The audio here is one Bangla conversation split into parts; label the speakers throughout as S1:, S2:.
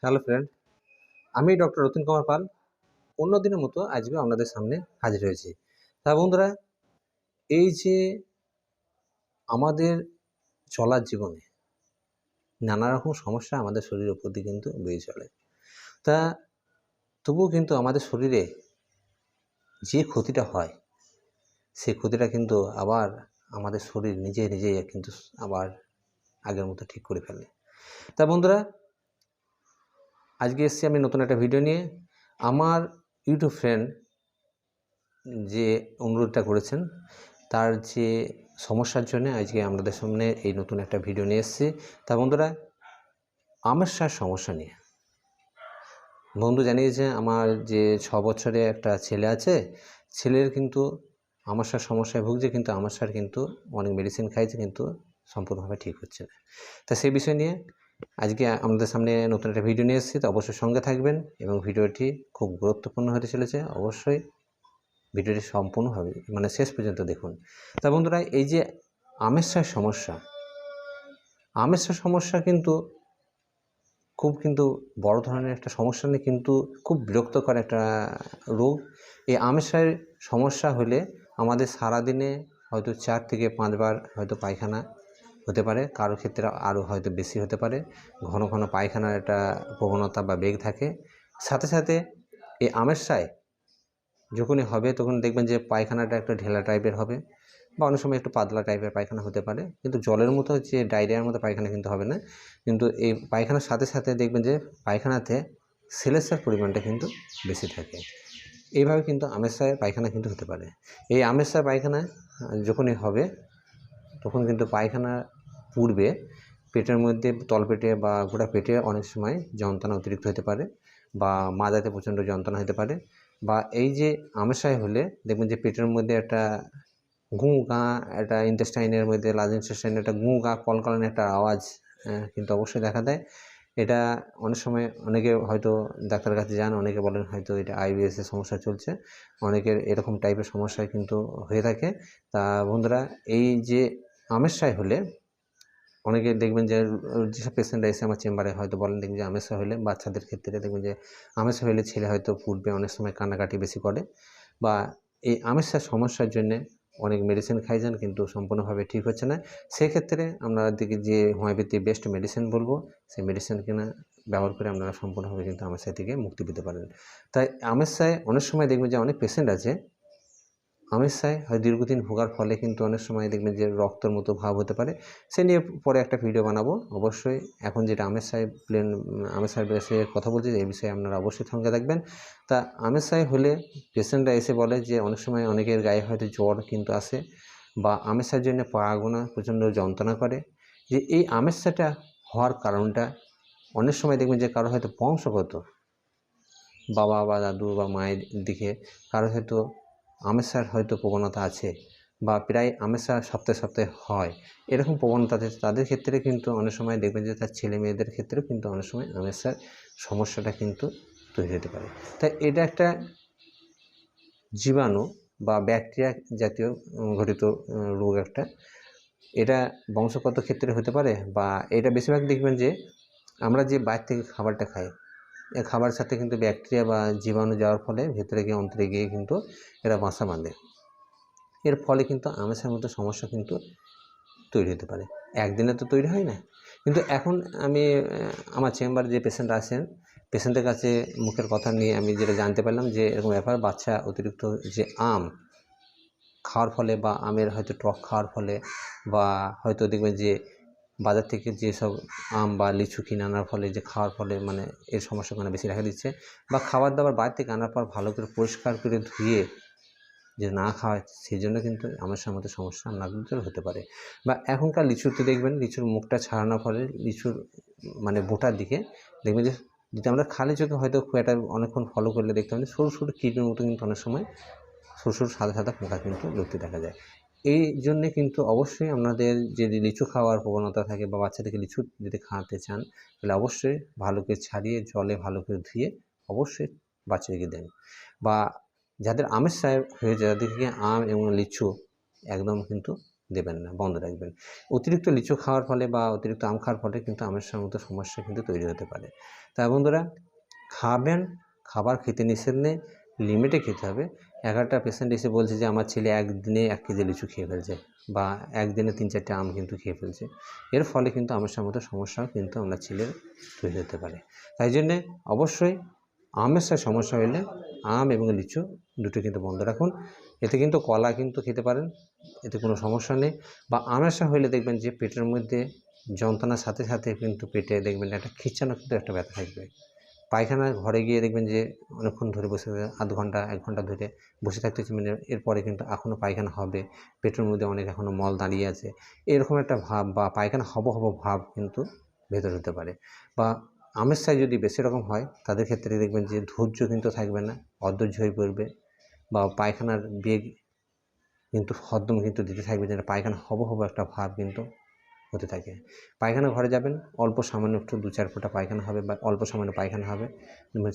S1: হ্যালো ফ্রেন্ড, আমি ডক্টর রতিন কুমার পাল অন্য দিনের মতো আজকে আপনাদের সামনে হাজির হয়েছি। তা বন্ধুরা, এই যে আমাদের চলার জীবনে নানা রকম সমস্যা আমাদের শরীরের উপর দিয়ে কিন্তু বয়ে চলে। তা তবুও কিন্তু আমাদের শরীরে যে ক্ষতিটা হয় সেই ক্ষতিটা কিন্তু আবার আমাদের শরীর নিজেই কিন্তু আবার আগের মতো ঠিক করে ফেলে। তা বন্ধুরা, আজকে এসেছি আমি নতুন একটা ভিডিও নিয়ে। আমার ইউটিউব ফ্রেন্ড যে অনুরোধটা করেছেন তার যে সমস্যার জন্য আজকে আমাদের সামনে এই নতুন একটা ভিডিও নিয়ে এসেছি। তা বন্ধুরা, আমাশার সমস্যা নিয়ে বন্ধু জানিয়েছে আমার যে 6 বছরে একটা ছেলে আছে, ছেলের কিন্তু আমাশার সমস্যায় ভুগছে, কিন্তু আমাশার কিন্তু অনেক মেডিসিন খাইছে কিন্তু সম্পূর্ণভাবে ঠিক হচ্ছে না। তা সেই বিষয় নিয়ে আজকে আমাদের সামনে নতুন একটা ভিডিও নিয়ে এসেছি। তো অবশ্যই সঙ্গে থাকবেন এবং ভিডিওটি খুব গুরুত্বপূর্ণ হতে চলেছে। অবশ্যই ভিডিওটি সম্পূর্ণভাবে শেষ পর্যন্ত দেখুন। তা বন্ধুরা, এই যে আমাশার সমস্যা কিন্তু খুব বড় ধরনের একটা সমস্যা নেই, কিন্তু খুব বিরক্তকর একটা রোগ। এই আমাশার সমস্যা হলে আমাদের সারাদিনে হয়তো 4 থেকে 5 বার হয়তো পায়খানা হতে পারে, কারোর ক্ষেত্রে আরও হয়তো বেশি হতে পারে। ঘন ঘন পায়খানার একটা প্রবণতা বা বেগ থাকে। সাথে সাথে এই আমাশায় যখনই হবে তখন দেখবেন যে পায়খানাটা একটা ঢেলা টাইপের হবে, বা অনেক সময় একটু পাতলা টাইপের পায়খানা হতে পারে, কিন্তু জলের মতো যে ডায়রিয়ার মতো পায়খানা কিন্তু হবে না। কিন্তু এই পায়খানার সাথে সাথে দেখবেন যে পায়খানাতে সেলেসার পরিমাণটা কিন্তু বেশি থাকে। এইভাবে কিন্তু আমাশায় পায়খানা কিন্তু হতে পারে। এই আমাশায় পায়খানা যখনই হবে তখন কিন্তু পায়খানা পূর্বে পেটের মধ্যে তলপেটে বা গোটা পেটে অনেক সময় যন্ত্রণা অতিরিক্ত হতে পারে, বা মাজাতে প্রচণ্ড যন্ত্রণা হতে পারে। বা এই যে আমাশায় হলে দেখবেন যে পেটের মধ্যে একটা গুঁ গাঁ, একটা ইন্টেস্টাইনের মধ্যে লার্জ ইন্টেস্টাইনের একটা গুঁ গাঁ কলকালানি একটা আওয়াজ কিন্তু অবশ্যই দেখা দেয়। এটা অনেক সময় অনেকে হয়তো ডাক্তারের কাছে যান, অনেকে বলেন হয়তো এটা আইবিএসের সমস্যা চলছে, অনেকের এরকম টাইপের সমস্যা কিন্তু হয়ে থাকে। তা বন্ধুরা, এই যে আমাশায় হলে অনেকে দেখবেন যে যেসব পেশেন্টরা এসে আমার চেম্বারে হয়তো বলেন, দেখবেন যে আমাশা হলে বাচ্চাদের ক্ষেত্রে দেখবেন যে আমাশা হলে ছেলে হয়তো ফুটবে, অনেক সময় কান্নাকাটি বেশি করে, বা এই আমাশার সমস্যার জন্যে অনেক মেডিসিন খাই যান কিন্তু সম্পূর্ণভাবে ঠিক হচ্ছে না। সেক্ষেত্রে আপনারা দিকে যে হোমিওপ্যাথি বেস্ট মেডিসিন বলবো, সেই মেডিসিন কিনা ব্যবহার করে আপনারা সম্পূর্ণভাবে কিন্তু আমাশা থেকে মুক্তি পেতে পারেন। তাই আমাশায় অনেক সময় দেখবেন যে অনেক পেশেন্ট আছে আমাশায় হয় দীর্ঘদিন ভোগার ফলে কিন্তু অনেক সময় দেখবেন যে রক্তের মতো ভাব হতে পারে। সে নিয়ে পরে একটা ভিডিও বানাবো অবশ্যই। এখন যেটা আমাশার বিষয়ে কথা বলছি, এই বিষয়ে আপনারা অবশ্যই সঙ্গে থাকবেন। তা আমাশায় হলে পেশেন্টরা এসে বলে যে অনেক সময় অনেকের গায়ে হয়তো জ্বর কিন্তু আসে, বা আমাশার জন্য পা গোনা প্রচণ্ড যন্ত্রণা করে। যে এই আমাশাটা হওয়ার কারণটা অনেক সময় দেখবেন যে কারো হয়তো বংশগত, বাবা বা দাদু বা মায়ের দিকে কারো হয়তো আমাশার হয়তো প্রবণতা আছে, বা প্রায় আমাশা সপ্তাহে সপ্তাহে হয়, এরকম প্রবণতা তাদের ক্ষেত্রে কিন্তু অনেক সময় দেখবেন যে তার ছেলে মেয়েদের ক্ষেত্রেও কিন্তু অনেক সময় আমাশার সমস্যাটা কিন্তু তৈরি হতে পারে। তাই এটা একটা জীবাণু বা ব্যাকটেরিয়া জাতীয় ঘটিত রোগ একটা। এটা বংশগত ক্ষেত্রে হতে পারে, বা এটা বেশিরভাগ দেখবেন যে আমরা যে বাইরে থেকে খাবারটা খাই, এই খাবারের সাথে কিন্তু ব্যাকটেরিয়া বা জীবাণু যাওয়ার ফলে ভেতরে গিয়ে অন্তরে গিয়ে কিন্তু এরা বাসা বাঁধে। এর ফলে কিন্তু আমাশার মতো সমস্যা কিন্তু তৈরি হতে পারে। একদিনে তো তৈরি হয় না। কিন্তু এখন আমি আমার চেম্বারে যে পেশেন্ট আসেন, পেশেন্টের কাছে মুখের কথা নিয়ে আমি যেটা জানতে পারলাম যে এরকম ব্যাপার, বাচ্চা অতিরিক্ত যে আম খাওয়ার ফলে, বা আমের হয়তো টক খাওয়ার ফলে, বা হয়তো দেখবেন যে বাজার থেকে যেসব আম বা লিচু কিনে আনার ফলে, যে খাওয়ার ফলে এর সমস্যাগুলো বেশি দেখা দিচ্ছে, বা খাবার দাবার বাইরে থেকে আনার পর ভালো করে পরিষ্কার করে ধুয়ে যে না খাওয়ায়, সেই জন্য কিন্তু আমাশার মতো সমস্যা নানান হতে পারে। বা এখনকার লিচুতে দেখবেন লিচুর মুখটা ছাড়ানোর ফলে লিচুর বোটার দিকে দেখবেন যে যদি আমরা খালি চোখে হয়তো খুব একটা অনেকক্ষণ ফলো করলে দেখতে পাবেন সরু সরু কীটের মতো কিন্তু অনেক সময় সরু সরু সাদা সাদা পোকা কিন্তু লুকতে দেখা যায়। এই জন্যে কিন্তু অবশ্যই আপনাদের যদি লিচু খাওয়ার প্রবণতা থাকে, বা বাচ্চাদেরকে লিচু যদি খাওয়াতে চান, তাহলে অবশ্যই ভালো করে ছাড়িয়ে জলে ভালো করে ধুয়ে অবশ্যই বাচ্চাদেরকে দেন। বা যাদের আমের হয়ে যায়, তাদেরকে আম এবং লিচু একদম কিন্তু দেবেন না, বন্ধ রাখবেন। অতিরিক্ত লিচু খাওয়ার ফলে বা অতিরিক্ত আম খাওয়ার ফলে কিন্তু আমের মতো সমস্যা কিন্তু তৈরি হতে পারে। তাই বন্ধুরা, খাবেন, খাবার খেতে নিষেধ নেই, লিমিটে খেতে হবে। একটা পেশেন্ট এসে বলছে যে আমার ছেলে একদিনে 1 কেজি লিচু খেয়ে ফেলছে বা একদিনে 3-4টে আম কিন্তু খেয়ে ফেলছে। এর ফলে কিন্তু আমের মতো সমস্যাও কিন্তু আপনার ছেলের তৈরি হতে পারে। তাই জন্যে অবশ্যই আমের সমস্যা হলে আম এবং লিচু দুটো কিন্তু বন্ধ রাখুন। এতে কিন্তু কলা কিন্তু খেতে পারেন, এতে কোনো সমস্যা নেই। বা আমের হলে দেখবেন যে পেটের মধ্যে যন্ত্রণার সাথে সাথে কিন্তু পেটে দেখবেন একটা খিঁচানো কিন্তু একটা ব্যথা থাকবে। পায়খানার ঘরে গিয়ে দেখবেন যে অনেকক্ষণ ধরে বসে আধ ঘন্টা 1 ঘন্টা ধরে বসে থাকতে হচ্ছে, মানে এরপরে কিন্তু এখনও পায়খানা হবে, পেটের মধ্যে অনেক এখনও মল দাঁড়িয়ে আছে, এরকম একটা ভাব বা পায়খানা হব হব ভাব কিন্তু ভেতরে হতে পারে। বা আমের সাইজ যদি বেশি রকম হয় তাদের ক্ষেত্রে দেখবেন যে ধৈর্য কিন্তু থাকবে না, অধৈর্য হয়ে পড়বে বা পায়খানার বেগ কিন্তু হদ্দম কিন্তু দিতে থাকবে, যেটা পায়খানা হব হব একটা ভাব কিন্তু হতে থাকে। পায়খানা ঘরে যাবেন, অল্প সামান্য একটু 2-4 ফোঁটা পায়খানা হবে বা অল্প সামান্য পায়খানা হবে,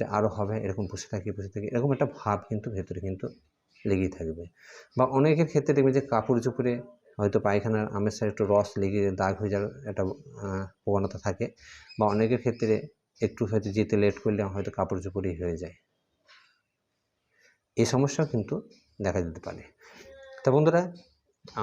S1: যে আরও হবে, এরকম বসে থাকি এরকম একটা ভাব কিন্তু ভেতরে কিন্তু লেগেই থাকবে। বা অনেকের ক্ষেত্রে দেখবেন যে কাপড় চোপড়ে হয়তো পায়খানার আমের সাথে একটু রস লেগে দাগ হয়ে যাওয়ার একটা প্রবণতা থাকে, বা অনেকের ক্ষেত্রে একটু হয়তো যেতে লেট করলে হয়তো কাপড় চোপড়েই হয়ে যায়। এই সমস্যাও কিন্তু দেখা দিতে পারে। তা বন্ধুরা,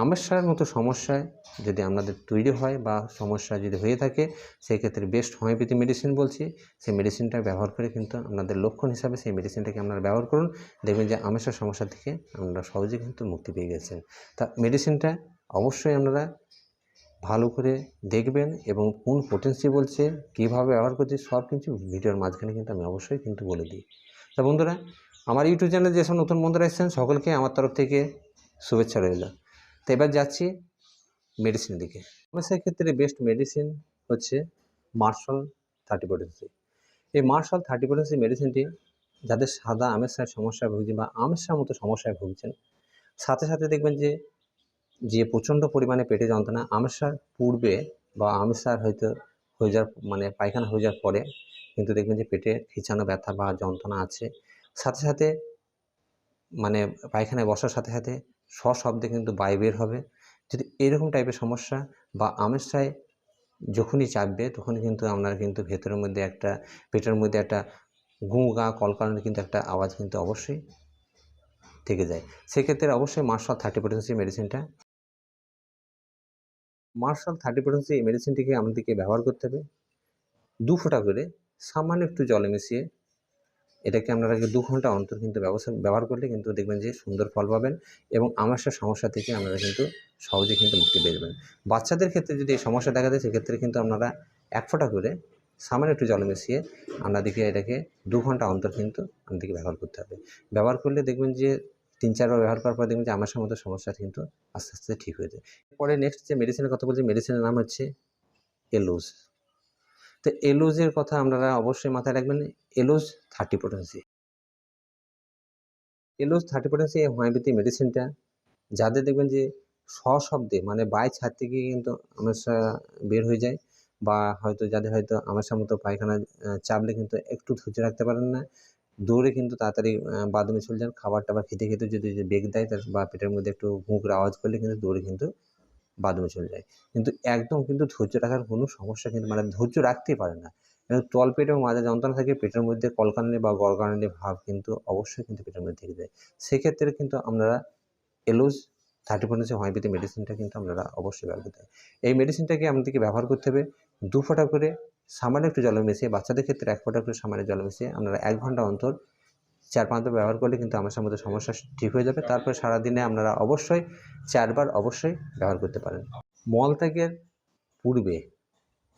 S1: আমের মতো সমস্যায় যদি আপনাদের তৈরি হয় বা সমস্যা যদি হয়ে থাকে, সেই ক্ষেত্রে বেস্ট হোমিওপ্যাথি মেডিসিন বলছি, সেই মেডিসিনটা ব্যবহার করে কিন্তু আপনাদের লক্ষণ হিসাবে সেই মেডিসিনটাকে আপনারা ব্যবহার করুন। দেখবেন যে আমের সমস্যা থেকে আপনারা সহজেই কিন্তু মুক্তি পেয়ে গেছেন। তা মেডিসিনটা অবশ্যই আপনারা ভালো করে দেখবেন এবং কোন পোটেন্সি বলছে, কীভাবে ব্যবহার করছে, সব কিছু ভিডিওর মাঝখানে কিন্তু আমি অবশ্যই কিন্তু বলে দিই। তা বন্ধুরা, আমার ইউটিউব চ্যানেলে যেসব নতুন বন্ধুরা এসেছেন সকলকে আমার তরফ থেকে শুভেচ্ছা রইল। তো এবার যাচ্ছি মেডিসিনের দিকে। সমস্যার ক্ষেত্রে বেস্ট মেডিসিন হচ্ছে মার্শাল 30 পোটেন্সি। এই মার্শাল 30 পোটেন্সি মেডিসিনটি যাদের সাদা আমের সমস্যায় ভুগছেন বা আমের মতো সমস্যায় ভুগছেন, সাথে সাথে দেখবেন যে প্রচণ্ড পরিমাণে পেটে যন্ত্রণা আমের পূর্বে বা আমের হয়তো হয়ে যাওয়ার মানে পায়খানা হয়ে যাওয়ার পরে কিন্তু দেখবেন যে পেটে খিঁচানো ব্যথা বা যন্ত্রণা আছে। সাথে সাথে মানে পায়খানায় বসার সাথে সাথে সশব্দে কিন্তু বায়ু বের হবে। যদি এরকম টাইপের সমস্যা বা আমের যখনই চাপবে তখনই কিন্তু আপনার কিন্তু ভেতরের মধ্যে একটা পেটের মধ্যে একটা গুঁ গা কলকানির কিন্তু একটা আওয়াজ কিন্তু অবশ্যই থেকে যায়। সেক্ষেত্রে অবশ্যই মার্শাল 30 পোটেন্সি মেডিসিনটা, মার্শাল 30 পোটেন্সি এই মেডিসিনটিকে আমাদেরকে ব্যবহার করতে হবে 2 ফোঁটা করে সামান্য একটু জলে মিশিয়ে। এটাকে আপনারা 2 ঘন্টা অন্তর কিন্তু ব্যবহার করলে কিন্তু দেখবেন যে সুন্দর ফল পাবেন এবং আমাশার সমস্যা থেকে আপনারা কিন্তু সহজেই কিন্তু মুক্তি পেয়ে যাবেন। বাচ্চাদের ক্ষেত্রে যদি এই সমস্যা দেখা দেয় সেক্ষেত্রে কিন্তু আপনারা 1 ফোঁটা করে সামান্য একটু জলে মিশিয়ে আপনাদেরকে এটাকে 2 ঘন্টা অন্তর কিন্তু আপনাদেরকে ব্যবহার করতে হবে। ব্যবহার করলে দেখবেন যে 3-4 বার ব্যবহার করার পর দেখবেন যে আমাশার মতো সমস্যা কিন্তু আস্তে আস্তে ঠিক হয়ে যায়। এরপরে নেক্সট যে মেডিসিনের কথা বলছি, মেডিসিনের নাম হচ্ছে এলোজ। তো এলোজের কথা আপনারা অবশ্যই মাথায় রাখবেন, এলোজ 30 পোটেন্সি। এলোজ 30 পোটেন্সি এই হোমিওপ্যাথি মেডিসিনটা যাদের দেখবেন যে সশব্দে মানে বায় ছাদ থেকে কিন্তু আমাশা বের হয়ে যায়, বা হয়তো যাদের হয়তো আমাশার মতো পায়খানা চাপলে কিন্তু একটু ধৈর্য রাখতে পারেন না, দৌড়ে কিন্তু তাড়াতাড়ি বাথরুমে চলে যান। খাবার-টাবার খেতে খেতে যদি বেগ দেয় বা পেটের মধ্যে একটু হু করে আওয়াজ করলে কিন্তু দৌড়ে কিন্তু বাথরুমে চলে যায়। কিন্তু একদম কিন্তু ধৈর্য রাখার কোনো সমস্যা কিন্তু মানে ধৈর্য রাখতেই পারে না। তলপেট এবং মাজা যন্ত্রণা থাকে, পেটের মধ্যে কলকানি বা গড়গড়ানি ভাব কিন্তু অবশ্যই কিন্তু পেটের মধ্যে থেকে যায়। সেক্ষেত্রে কিন্তু আপনারা এলোজ 30 পোটেন্সি হোমিওপ্যাথি মেডিসিনটা কিন্তু আপনারা অবশ্যই ব্যবহার করতে হবে। এই মেডিসিনটাকে আমাদেরকে ব্যবহার করতে হবে 2 ফোঁটা করে সামান্য একটু জলে মিশিয়ে, বাচ্চাদের ক্ষেত্রে 1 ফোঁটা করে সামান্য জলে মিশিয়ে আপনারা 1 ঘন্টা অন্তর 4-5 বার ব্যবহার করলে কিন্তু আমাশার মতো সমস্যা ঠিক হয়ে যাবে। তারপরে সারাদিনে আপনারা অবশ্যই 4 বার অবশ্যই ব্যবহার করতে পারেন। মলত্যাগের পূর্বে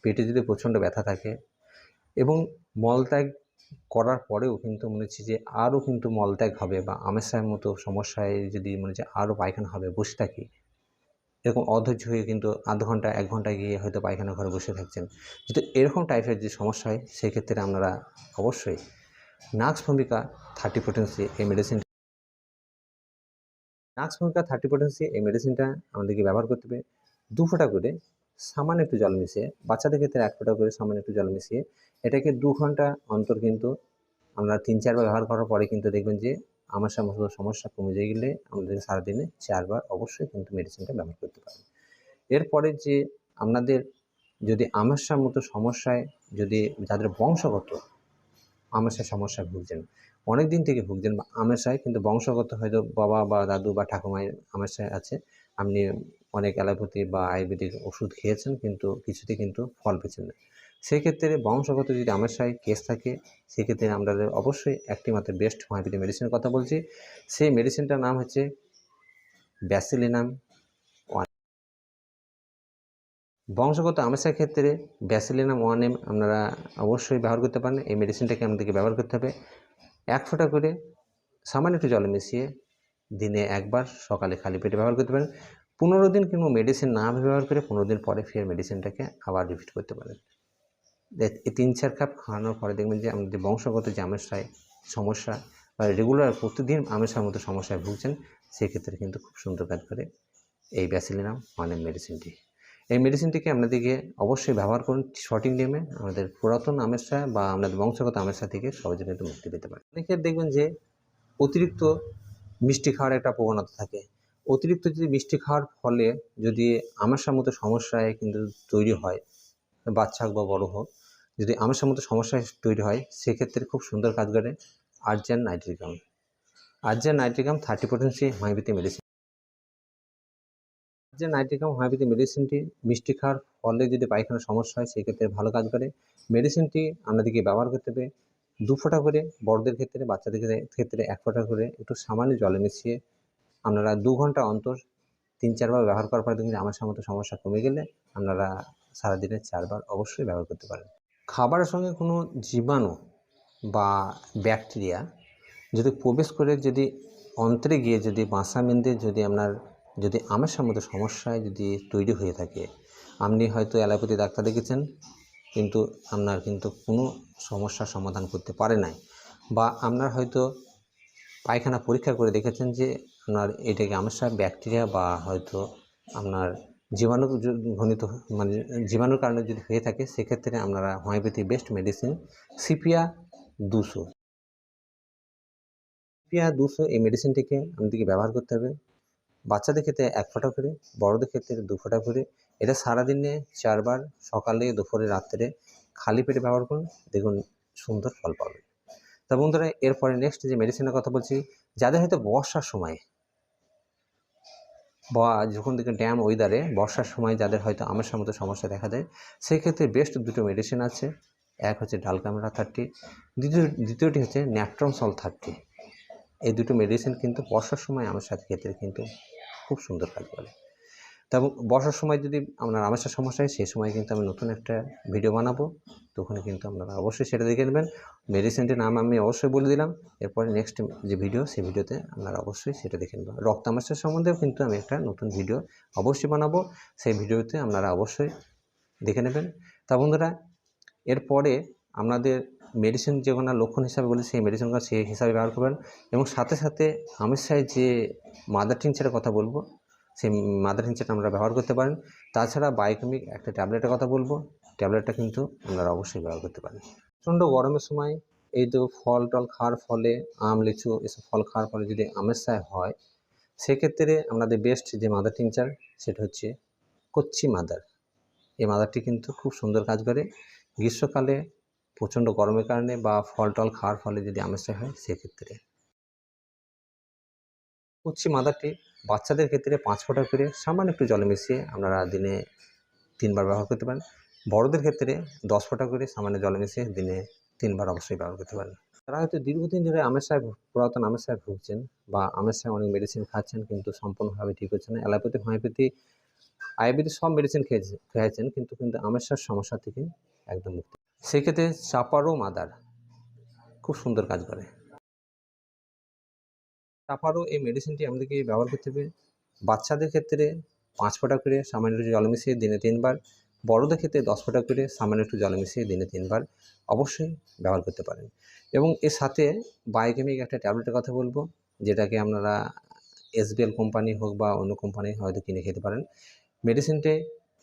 S1: পেটে যদি প্রচণ্ড ব্যথা থাকে এবং মলত্যাগ করার পরেও কিন্তু মনে হচ্ছে যে আরও কিন্তু মলত্যাগ হবে বা আমাশার মতো সমস্যায় যদি মনে হচ্ছে আরও পায়খানা হবে, বসে থাকি, এরকম অধৈর্য হয়ে কিন্তু আধ ঘন্টা 1 ঘন্টা গিয়ে হয়তো পায়খানা ঘরে বসে থাকছেন। যদি এরকম টাইপের যে সমস্যা হয় সেক্ষেত্রে আপনারা অবশ্যই নাক্স ভূমিকা 30 পোটেন্সি এই মেডিসিন, নাক্স ভূমিকা 30 পোটেন্সি এই মেডিসিনটা আমাদেরকে ব্যবহার করতে হবে 2 ফোঁটা করে সামান্য একটু জল মিশিয়ে, বাচ্চাদের ক্ষেত্রে 1 ফোঁটা করে সামান্য একটু জল মিশিয়ে এটাকে 2 ঘন্টা অন্তর কিন্তু আমরা 3-4 বার ব্যবহার করার পরে কিন্তু দেখবেন যে আমাশার মতো সমস্যা কমে গেলে আমাদের সারাদিনে 4 বার অবশ্যই কিন্তু মেডিসিনটা ব্যবহার করতে পারেন। এরপরে যে আপনাদের যদি আমাশার মতো সমস্যায় যদি যাদের বংশগত আমাশার সমস্যায় ভুগছেন, অনেক দিন থেকে ভুগছেন বা আমাশায়, কিন্তু বংশগত হয়তো বাবা বা দাদু বা ঠাকুমায়ের আমাশায় আছে, আপনি অনেক অ্যালোপ্যাথি বা আয়ুর্বেদিক ওষুধ খেয়েছেন কিন্তু কিছুতে কিন্তু ফল পেয়েছেন না। সেক্ষেত্রে বংশগত যদি আমাশায় কেস থাকে, সেক্ষেত্রে আপনাদের অবশ্যই একটি মাত্র বেস্ট হোমিওপ্যাথি মেডিসিনের কথা বলছি। সেই মেডিসিনটার নাম হচ্ছে ব্যাসিলিনাম 1। বংশগত আমাশার ক্ষেত্রে ব্যাসিলিনাম 1M আপনারা অবশ্যই ব্যবহার করতে পারেন। এই মেডিসিনটাকে আমাদেরকে ব্যবহার করতে হবে 1 ফোঁটা করে সামান্য একটু জলে মিশিয়ে দিনে 1 বার সকালে খালি পেটে ব্যবহার করতে পারেন। 15 দিন কিংবা মেডিসিন না ব্যবহার করে 15 দিন পরে ফের মেডিসিনটাকে আবার রিপিট করতে পারেন। এই 3-4 কাপ খাওয়ানোর পরে দেখবেন যে আমাদের বংশগত যে আমাশায় সমস্যা বা রেগুলার প্রতিদিন আমাশার মতো সমস্যায় ভুগছেন, সেক্ষেত্রে কিন্তু খুব সুন্দর কাজ করে এই ব্যাসিলিনাম 1M মেডিসিনটি। এই মেডিসিনটিকে আপনাদেরকে অবশ্যই ব্যবহার করুন সঠিক নিয়মে। আমাদের পুরাতন আমাশা বা আপনাদের বংশগত আমাশা থেকে সহজে কিন্তু মুক্তি পেতে পারেন। অনেকের দেখবেন যে অতিরিক্ত মিষ্টি খাওয়ার একটা প্রবণতা থাকে। অতিরিক্ত যদি মিষ্টি খাওয়ার ফলে যদি আমাশার মতো সমস্যায় কিন্তু তৈরি হয়, বাচ্চা হোক বা বড় হোক, যদি আমাশার মতো সমস্যা তৈরি হয়, সেক্ষেত্রে খুব সুন্দর কাজ করে argentum nitricum. Argentum nitricum 30 potency homeopathy medicine. যে নাইট্রিকাম হোমিওপ্যাথি মেডিসিনটি মিষ্টি খাওয়ার ফলে যদি পায়খানার সমস্যা হয়, সেক্ষেত্রে ভালো কাজ করে। মেডিসিনটি আপনাদেরকে ব্যবহার করতে হবে 2 ফোঁটা করে, বড়দের ক্ষেত্রে, বাচ্চাদের ক্ষেত্রে 1 ফোঁটা করে একটু সামান্য জলে মিশিয়ে আপনারা 2 ঘন্টা অন্তর 3-4 বার ব্যবহার করার পরে দেখবেন যে আমাশার মতো সমস্যা কমে গেলে আপনারা সারাদিনে 4 বার অবশ্যই ব্যবহার করতে পারেন। খাবারের সঙ্গে কোনো জীবাণু বা ব্যাকটেরিয়া যদি প্রবেশ করে যদি অন্ত্রে গিয়ে যদি বাসা বেঁধে যদি আপনার যদি আমাশার মতো সমস্যায় যদি তৈরি হয়ে থাকে, আপনি হয়তো অ্যালোপ্যাথি ডাক্তার দেখেছেন কিন্তু আপনার কিন্তু কোনো সমস্যার সমাধান করতে পারে নাই, বা আপনার হয়তো পায়খানা পরীক্ষা করে দেখেছেন যে আপনার এটা কি আমাশা ব্যাকটেরিয়া বা হয়তো আপনার জীবাণু ঘনিত মানে জীবাণুর কারণে যদি হয়ে থাকে, সেক্ষেত্রে আপনারা হোমিওপ্যাথি বেস্ট মেডিসিন সিপিয়া 200 এই মেডিসিনটিকে আমাদেরকে ব্যবহার করতে হবে। বাচ্চাদের ক্ষেত্রে 1 ফোঁটা করে, বড়দের ক্ষেত্রে 2 ফোঁটা করে। এটা সারাদিনে 4 বার সকালে, দুপুরে, রাত্রে খালি পেটে ব্যবহার করুন, দেখুন সুন্দর ফল পাবেন। তা বন্ধুরা, এরপরে নেক্সট যে মেডিসিনের কথা বলছি, যাদের হয়তো বর্ষার সময় বা যখন থেকে ড্যাম ওয়েদারে বর্ষার সময় যাদের হয়তো আমাশার মতো সমস্যা দেখা দেয়, সেক্ষেত্রে বেস্ট 2টো মেডিসিন আছে। এক হচ্ছে ডালকামেরা 30, দ্বিতীয়টি হচ্ছে ন্যাট্রমসল 30। এই 2টো মেডিসিন কিন্তু বর্ষার সময় আমাশার ক্ষেত্রে কিন্তু খুব সুন্দর কাজ করে। এবং বর্ষার সময় যদি আপনার আমাশার সমস্যা হয়, সেই সময় কিন্তু আমি নতুন একটা ভিডিও বানাবো, তখন কিন্তু আপনারা অবশ্যই সেটা দেখে নেবেন। মেডিসিনটির নাম আমি অবশ্যই বলে দিলাম। এরপরে নেক্সট যে ভিডিও, সেই ভিডিওতে আপনারা অবশ্যই সেটা দেখে নেবেন। রক্ত আমাশার সম্বন্ধেও কিন্তু আমি একটা নতুন ভিডিও অবশ্যই বানাবো, সেই ভিডিওতে আপনারা অবশ্যই দেখে নেবেন। তা বন্ধুরা, এরপরে আপনাদের মেডিসিন যেগুলো লক্ষণ হিসাবে বলি, সেই মেডিসিনগুলো সেই হিসাবে ব্যবহার করবেন। এবং সাথে সাথে আমাশায় যে মাদার টিংচারের কথা বলবো, সেই মাদার টিংচারটা আমরা ব্যবহার করতে পারেন। তাছাড়া বায়োকেমিক একটা ট্যাবলেটের কথা বলবো, ট্যাবলেটটা কিন্তু আপনারা অবশ্যই ব্যবহার করতে পারেন। প্রচণ্ড গরমের সময় এই তো ফল টল খাওয়ার ফলে, আম, লিচু এসব ফল খাওয়ার ফলে যদি আমাশায় হয়, সেক্ষেত্রে আপনাদের বেস্ট যে মাদার টিংচার, সেটা হচ্ছে কচ্ছি মাদার। এই মাদারটি কিন্তু খুব সুন্দর কাজ করে গ্রীষ্মকালে প্রচণ্ড গরমের কারণে বা ফল টল খাওয়ার ফলে যদি আমাশায় হয়, সেক্ষেত্রে। কচ্ছি মাদারটি বাচ্চাদের ক্ষেত্রে 5 ফোঁটা করে সামান্য একটু জলে মিশিয়ে আপনারা দিনে 3 বার ব্যবহার করতে পারেন। বড়দের ক্ষেত্রে 10 ফোঁটা করে সামান্য জলে মিশিয়ে দিনে 3 বার অবশ্যই ব্যবহার করতে পারেন। তারা হয়তো দীর্ঘদিন ধরে আমাশায় পুরাতন আমাশায় ভুগছেন বা আমাশায় অনেক মেডিসিন খাচ্ছেন কিন্তু সম্পূর্ণভাবে ঠিক হচ্ছে না। অ্যালোপ্যাথি, হোমিওপ্যাথি, আয়ুর্বেদিক সব মেডিসিন খেয়েছেন কিন্তু আমাশার সমস্যা থেকে একদম মুক্তি। সেক্ষেত্রে চাপারো মাদার খুব সুন্দর কাজ করে। চাপারো এই মেডিসিনটি আমাদেরকে ব্যবহার করতে হবে বাচ্চাদের ক্ষেত্রে 5 ফোঁটা করে সামান্য একটু জল মিশিয়ে দিনে 3 বার, বড়দের ক্ষেত্রে 10 ফোঁটা করে সামান্য একটু জল মিশিয়ে দিনে 3 বার অবশ্যই ব্যবহার করতে পারেন। এবং এর সাথে বায়োকেমিক একটা ট্যাবলেটের কথা বলবো, যেটাকে আপনারা এসবিএল কোম্পানি হোক বা অন্য কোম্পানি হয়তো কিনে খেতে পারেন। মেডিসিনটি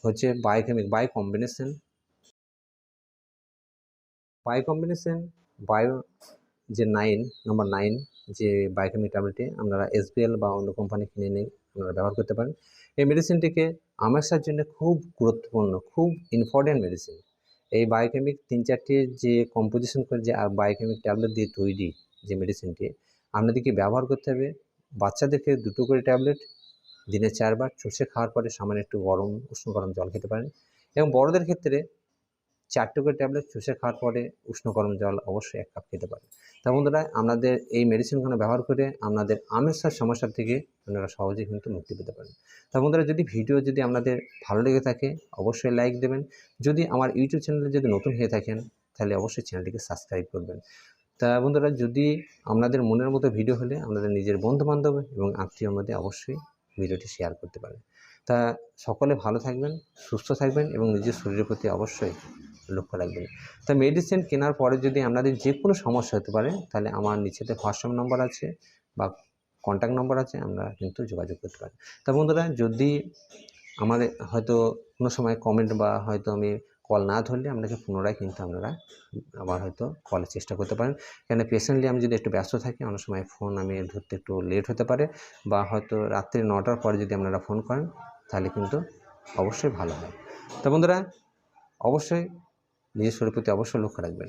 S1: হচ্ছে বায়োকেমিক বায়ো কম্বিনেশন বায়ো যে নম্বর 9 যে বায়োকেমিক ট্যাবলেটটি আপনারা SBL বা অন্য কোম্পানি কিনে নিয়ে আপনারা ব্যবহার করতে পারেন। এই মেডিসিনটিকে আমাশার জন্য খুব গুরুত্বপূর্ণ, খুব ইম্পর্টেন্ট মেডিসিন। এই বায়োকেমিক 3-4টি যে কম্পোজিশন করে যে বায়োকেমিক ট্যাবলেট দিয়ে তৈরি যে মেডিসিনটি আপনাদেরকে ব্যবহার করতে হবে। বাচ্চাদেরকে 2টো করে ট্যাবলেট দিনে 4 বার চুষে খাওয়ার পরে সামান্য একটু উষ্ণ গরম জল খেতে পারেন, এবং বড়দের ক্ষেত্রে 4টো করে ট্যাবলেট চুষে খাওয়ার পরে উষ্ণ গরম জল অবশ্যই 1 কাপ খেতে পারেন। তা বন্ধুরা, আপনাদের এই মেডিসিনগুলো ব্যবহার করে আপনাদের আমাশার সমস্যা থেকে আপনারা সহজেই কিন্তু মুক্তি পেতে পারেন। তা বন্ধুরা, ভিডিও যদি আপনাদের ভালো লেগে থাকে অবশ্যই লাইক দেবেন। যদি আমার ইউটিউব চ্যানেলে যদি নতুন হয়ে থাকেন তাহলে অবশ্যই চ্যানেলটিকে সাবস্ক্রাইব করবেন। তা বন্ধুরা, যদি আপনাদের মনের মতো ভিডিও হলে আপনাদের নিজের বন্ধুবান্ধব এবং আত্মীয়র মধ্যে অবশ্যই ভিডিওটি শেয়ার করতে পারেন। তা সকলে ভালো থাকবেন, সুস্থ থাকবেন এবং নিজের শরীরের প্রতি অবশ্যই লক্ষ্য রাখবেন। তা মেডিসিন কেনার পরে যদি আপনাদের যে কোনো সমস্যা হতে পারে তাহলে আমার নিচেতে হোয়াটসঅ্যাপ নম্বর আছে বা কন্ট্যাক্ট নম্বর আছে, আপনারা কিন্তু যোগাযোগ করতে পারেন। তা বন্ধুরা, যদি আমাদের হয়তো কোনো সময় কমেন্ট বা হয়তো আমি কল না ধরলে আপনাকে পুনরায় কিন্তু আপনারা আবার হয়তো কলের চেষ্টা করতে পারেন। কেন পেশেন্টলি আমি যদি একটু ব্যস্ত থাকি অনেক সময় ফোন আমি ধরতে একটু লেট হতে পারে, বা হয়তো রাত্রি 9টার পরে যদি আপনারা ফোন করেন তাহলে কিন্তু অবশ্যই ভালো হয়। তো বন্ধুরা, অবশ্যই নিজের শরীরের প্রতি অবশ্যই লক্ষ্য রাখবেন।